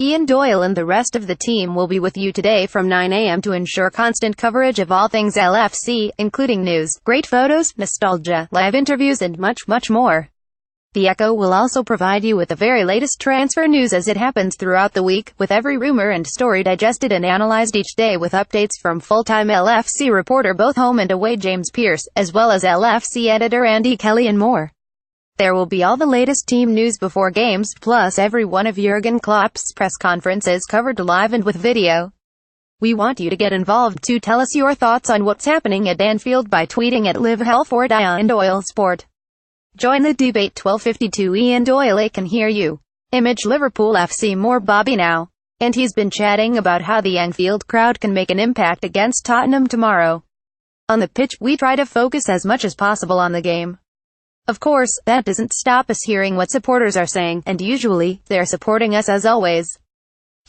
Ian Doyle and the rest of the team will be with you today from 9 a.m. to ensure constant coverage of all things LFC, including news, great photos, nostalgia, live interviews and much, much more. The Echo will also provide you with the very latest transfer news as it happens throughout the week, with every rumor and story digested and analyzed each day with updates from full-time LFC reporter both home and away James Pearce, as well as LFC editor Andy Kelly and more. There will be all the latest team news before games, plus every one of Jurgen Klopp's press conferences covered live and with video. We want you to get involved too. Tell us your thoughts on what's happening at Anfield by tweeting at @LiveHealth4Ian Doyle Sport. Join the debate. 12:52 Ian Doyle can hear you. Image Liverpool FC more Bobby now. And he's been chatting about how the Anfield crowd can make an impact against Tottenham tomorrow. On the pitch, we try to focus as much as possible on the game. Of course, that doesn't stop us hearing what supporters are saying, and usually, they're supporting us as always.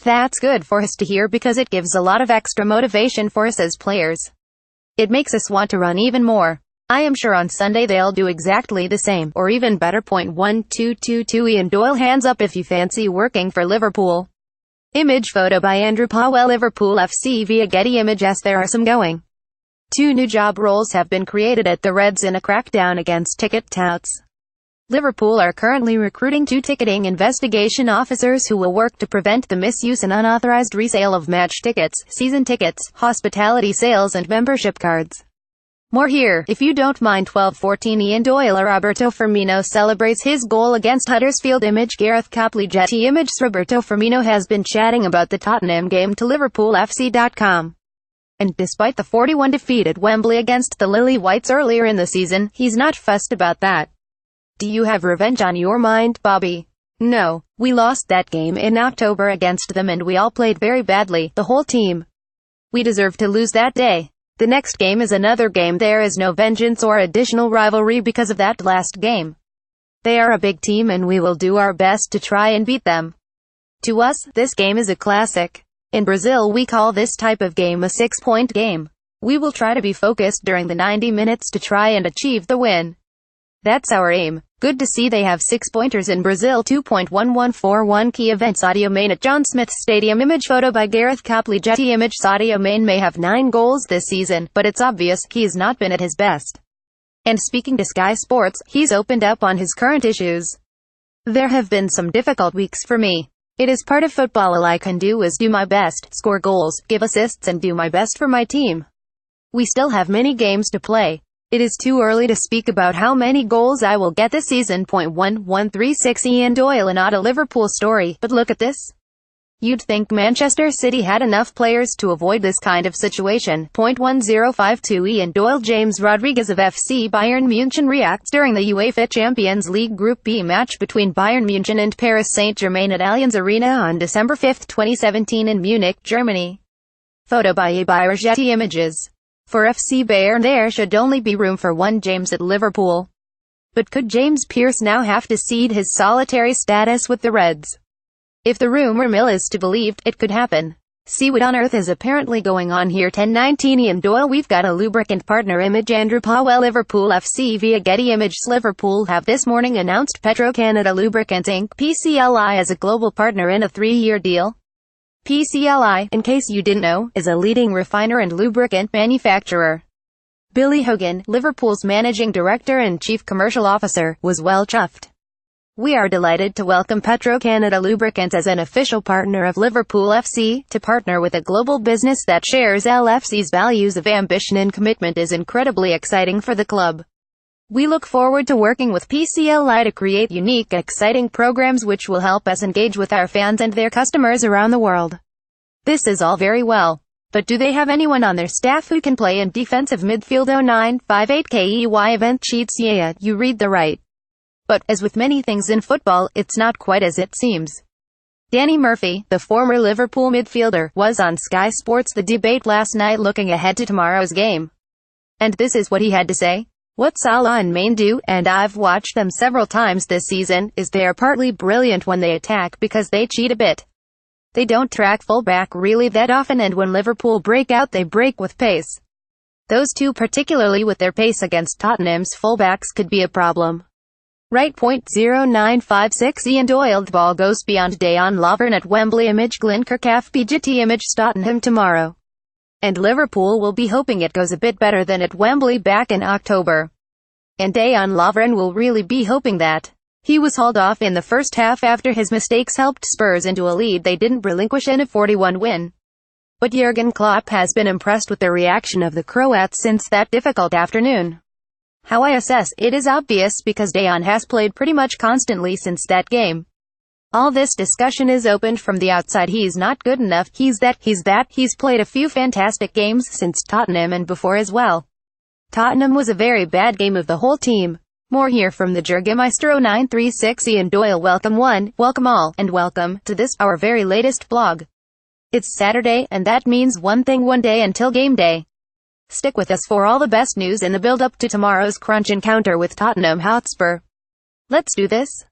That's good for us to hear because it gives a lot of extra motivation for us as players. It makes us want to run even more. I am sure on Sunday they'll do exactly the same, or even better. 1222 Ian Doyle hands up if you fancy working for Liverpool. Image photo by Andrew Powell Liverpool FC via Getty Images. There are some going. 2 new job roles have been created at the Reds in a crackdown against ticket touts. Liverpool are currently recruiting 2 ticketing investigation officers who will work to prevent the misuse and unauthorized resale of match tickets, season tickets, hospitality sales and membership cards. More here, if you don't mind. 12:14 Ian Doyle. Roberto Firmino celebrates his goal against Huddersfield. Image Gareth Copley Jetty Image. Roberto Firmino has been chatting about the Tottenham game to LiverpoolFC.com. And despite the 4-1 defeat at Wembley against the Lily Whites earlier in the season, he's not fussed about that. Do you have revenge on your mind, Bobby? No. We lost that game in October against them and we all played very badly, the whole team. We deserve to lose that day. The next game is another game. There is no vengeance or additional rivalry because of that last game. They are a big team and we will do our best to try and beat them. To us, this game is a classic. In Brazil we call this type of game a 6-point game. We will try to be focused during the 90 minutes to try and achieve the win. That's our aim. Good to see they have 6-pointers in Brazil. 2.1141 Key event. Sadio Mane at John Smith Stadium. Image photo by Gareth Copley Jetty Image. Sadio Mane may have 9 goals this season, but it's obvious he's not been at his best. And speaking to Sky Sports, he's opened up on his current issues. There have been some difficult weeks for me. It is part of football. All I can do is do my best, score goals, give assists and do my best for my team. We still have many games to play. It is too early to speak about how many goals I will get this season. 1136 Ian Doyle. Not a Liverpool story, but look at this. You'd think Manchester City had enough players to avoid this kind of situation. 1052 Ian Doyle. James Rodriguez of FC Bayern München reacts during the UEFA Champions League Group B match between Bayern München and Paris Saint-Germain at Allianz Arena on December 5, 2017 in Munich, Germany. Photo by Bayer Getty Images. For FC Bayern there should only be room for 1 James at Liverpool. But could James Pearce now have to cede his solitary status with the Reds? If the rumor mill is to be believed, it could happen. See what on earth is apparently going on here. 1019 Ian Doyle. We've got a lubricant partner. Image Andrew Powell Liverpool FC via Getty Images. Liverpool have this morning announced Petro-Canada Lubricants Inc. PCLI as a global partner in a 3-year deal. PCLI, in case you didn't know, is a leading refiner and lubricant manufacturer. Billy Hogan, Liverpool's managing director and chief commercial officer, was well chuffed. We are delighted to welcome Petro-Canada Lubricants as an official partner of Liverpool FC. To partner with a global business that shares LFC's values of ambition and commitment is incredibly exciting for the club. We look forward to working with PCLI to create unique, exciting programs which will help us engage with our fans and their customers around the world. This is all very well. But do they have anyone on their staff who can play in defensive midfield? 0958 KEY event sheets. Yeah, you read the right. But, as with many things in football, it's not quite as it seems. Danny Murphy, the former Liverpool midfielder, was on Sky Sports The Debate last night looking ahead to tomorrow's game. And this is what he had to say. What Salah and Mane do, and I've watched them several times this season, is they are partly brilliant when they attack because they cheat a bit. They don't track full-back really that often, and when Liverpool break out they break with pace. Those two, particularly with their pace against Tottenham's fullbacks, could be a problem. Right. 0956 Ian Doyle. The ball goes beyond Dejan Lovren at Wembley. Image Glenn PGT image Tottenham tomorrow. And Liverpool will be hoping it goes a bit better than at Wembley back in October. And Dejan Lovren will really be hoping that. He was hauled off in the first half after his mistakes helped Spurs into a lead they didn't relinquish in a 4-1 win. But Jurgen Klopp has been impressed with the reaction of the Croats since that difficult afternoon. How I assess it is obvious because Dejan has played pretty much constantly since that game. All this discussion is opened from the outside. He's not good enough, he's that, he's played a few fantastic games since Tottenham and before as well. Tottenham was a very bad game of the whole team. More here from the Jurgenmaestro 936 Ian Doyle. Welcome one, welcome all, and welcome to this, our very latest vlog. It's Saturday, and that means one thing: one day until game day. Stick with us for all the best news in the build-up to tomorrow's crunch encounter with Tottenham Hotspur. Let's do this.